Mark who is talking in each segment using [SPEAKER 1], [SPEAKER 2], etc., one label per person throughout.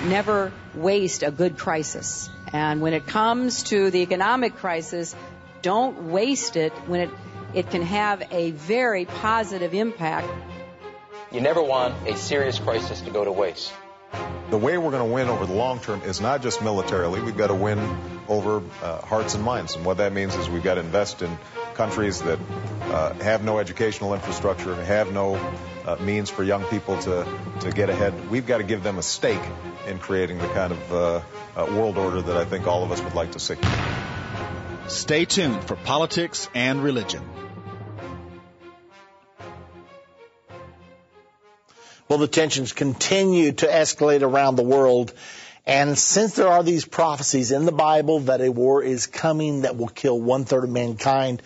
[SPEAKER 1] Never waste a good crisis. And when it comes to the economic crisis, don't waste it when it can have a very positive impact.
[SPEAKER 2] You never want a serious crisis to go to waste.
[SPEAKER 3] The way we're going to win over the long term is not just militarily. We've got to win over hearts and minds. And what that means is we've got to invest in countries that have no educational infrastructure, have no means for young people to get ahead. We've got to give them a stake in creating the kind of world order that I think all of us would like to see.
[SPEAKER 4] Stay tuned for politics and religion.
[SPEAKER 5] Well, the tensions continue to escalate around the world. And since there are these prophecies in the Bible that a war is coming that will kill 1/3 of mankind,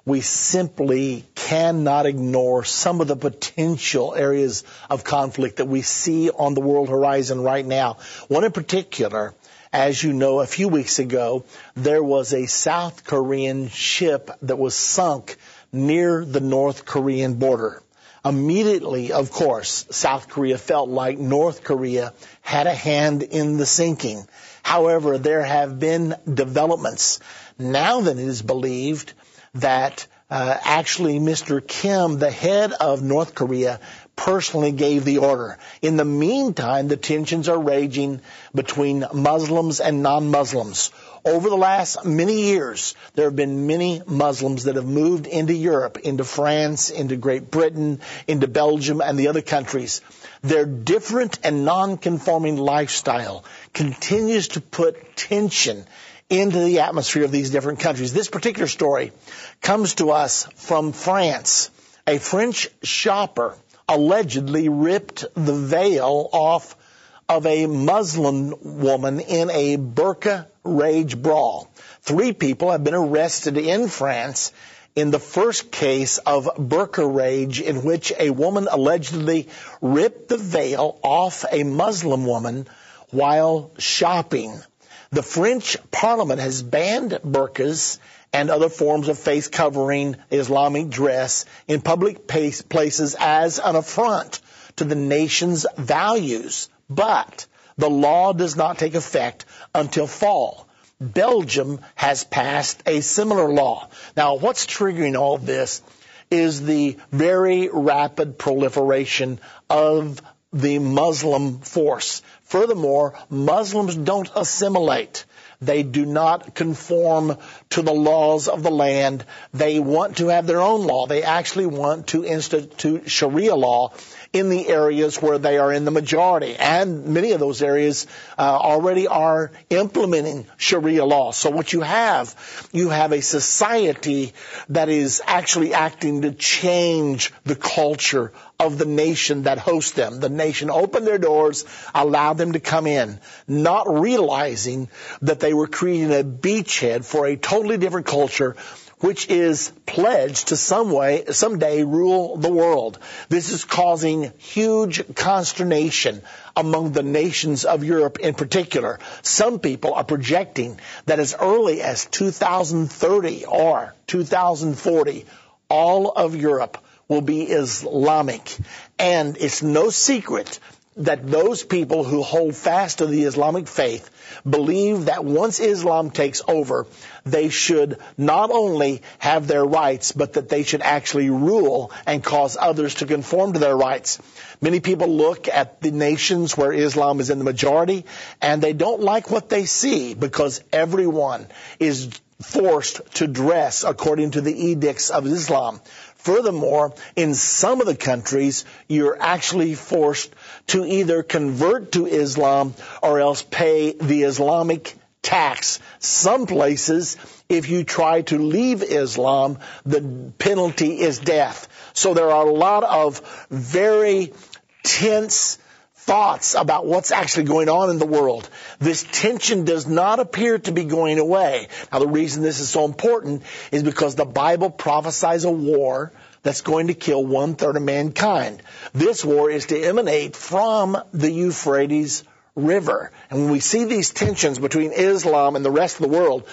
[SPEAKER 5] we simply cannot ignore some of the potential areas of conflict that we see on the world horizon right now. One in particular, as you know, a few weeks ago, there was a South Korean ship that was sunk near the North Korean border. Immediately, of course, South Korea felt like North Korea had a hand in the sinking. However, there have been developments. Now that it is believed that actually Mr. Kim, the head of North Korea, personally gave the order. In the meantime, the tensions are raging between Muslims and non-Muslims. Over the last many years, there have been many Muslims that have moved into Europe, into France, into Great Britain, into Belgium, and the other countries. Their different and non-conforming lifestyle continues to put tension into the atmosphere of these different countries. This particular story comes to us from France. A French shopper allegedly ripped the veil off of a Muslim woman in a burqa rage brawl. 3 people have been arrested in France in the first case of burqa rage, in which a woman allegedly ripped the veil off a Muslim woman while shopping. The French Parliament has banned burqas and other forms of face covering Islamic dress in public places as an affront to the nation's values. But the law does not take effect until fall. Belgium has passed a similar law. Now, what's triggering all of this is the very rapid proliferation of the Muslim force. Furthermore, Muslims don't assimilate. They do not conform to the laws of the land. They want to have their own law. They actually want to institute Sharia law in the areas where they are in the majority. And many of those areas already are implementing Sharia law. So what you have a society that is actually acting to change the culture of the nation that hosts them. The nation opened their doors, allowed them to come in, not realizing that they were creating a beachhead for a totally different culture, which is pledged to someday rule the world. This is causing huge consternation among the nations of Europe in particular. Some people are projecting that as early as 2030 or 2040, all of Europe will be Islamic. And it's no secret that those people who hold fast to the Islamic faith believe that once Islam takes over, they should not only have their rights, but that they should actually rule and cause others to conform to their rights. Many people look at the nations where Islam is in the majority, and they don't like what they see because everyone is forced to dress according to the edicts of Islam. Furthermore, in some of the countries, you're actually forced to either convert to Islam or else pay the Islamic tax. Some places, if you try to leave Islam, the penalty is death. So there are a lot of very tense thoughts about what's actually going on in the world. This tension does not appear to be going away. Now, the reason this is so important is because the Bible prophesies a war that's going to kill 1/3 of mankind. This war is to emanate from the Euphrates River. And when we see these tensions between Islam and the rest of the world,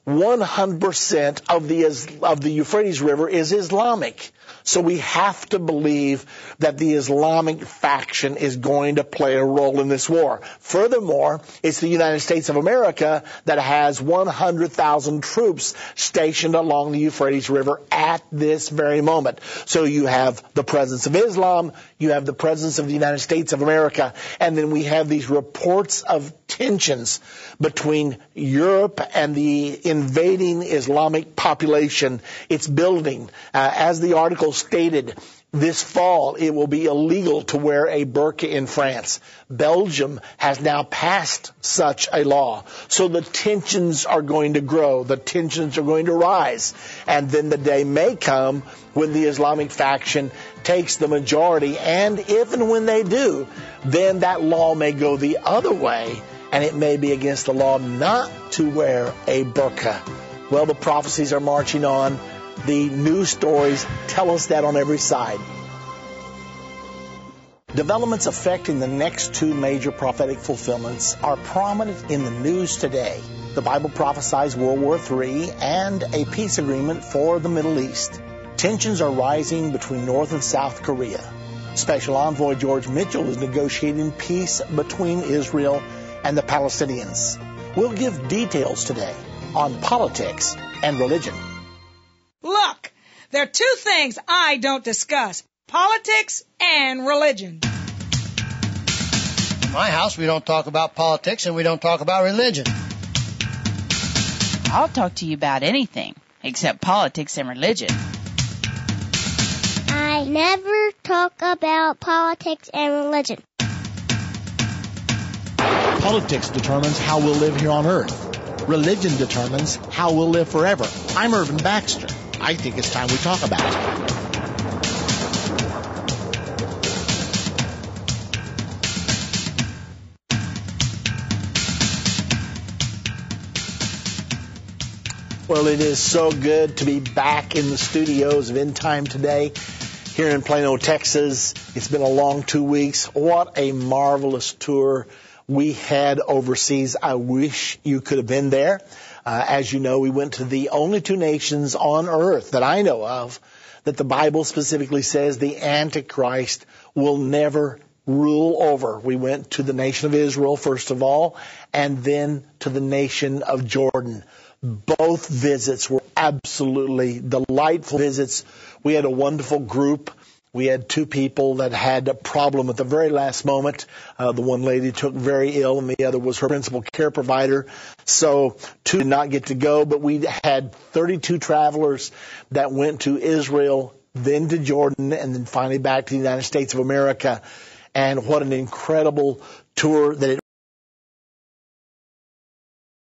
[SPEAKER 5] 100% of the Euphrates River is Islamic. So we have to believe that the Islamic faction is going to play a role in this war. Furthermore, it's the United States of America that has 100,000 troops stationed along the Euphrates River at this very moment. So you have the presence of Islam, you have the presence of the United States of America, and then we have these reports of tensions between Europe and the invading Islamic population. It's building. As the article stated, this fall it will be illegal to wear a burqa in France. Belgium has now passed such a law. So the tensions are going to grow. The tensions are going to rise. And then the day may come when the Islamic faction takes the majority. And if and when they do, then that law may go the other way. And it may be against the law not to wear a burqa. Well, the prophecies are marching on. The news stories tell us that on every side. Developments affecting the next two major prophetic fulfillments are prominent in the news today. The Bible prophesies World War III and a peace agreement for the Middle East. Tensions are rising between North and South Korea. Special Envoy George Mitchell is negotiating peace between Israel and the Palestinians. We'll give details today on politics and religion.
[SPEAKER 6] Look, there are two things I don't discuss: politics and religion.
[SPEAKER 7] In my house, we don't talk about politics and we don't talk about religion.
[SPEAKER 8] I'll talk to you about anything except politics and religion.
[SPEAKER 9] I never talk about politics and religion.
[SPEAKER 4] Politics determines how we'll live here on earth. Religion determines how we'll live forever. I'm Irvin Baxter. I think it's time we talk about it.
[SPEAKER 5] Well, it is so good to be back in the studios of Endtime today here in Plano, Texas. It's been a long 2 weeks. What a marvelous tour we had overseas. I wish you could have been there. As you know, we went to the only two nations on earth that I know of that the Bible specifically says the Antichrist will never rule over. We went to the nation of Israel, first of all, and then to the nation of Jordan. Both visits were absolutely delightful visits. We had a wonderful group. We had two people that had a problem at the very last moment. The one lady took very ill, and the other was her principal care provider. So two did not get to go, but we had 32 travelers that went to Israel, then to Jordan, and then finally back to the United States of America. And what an incredible tour that it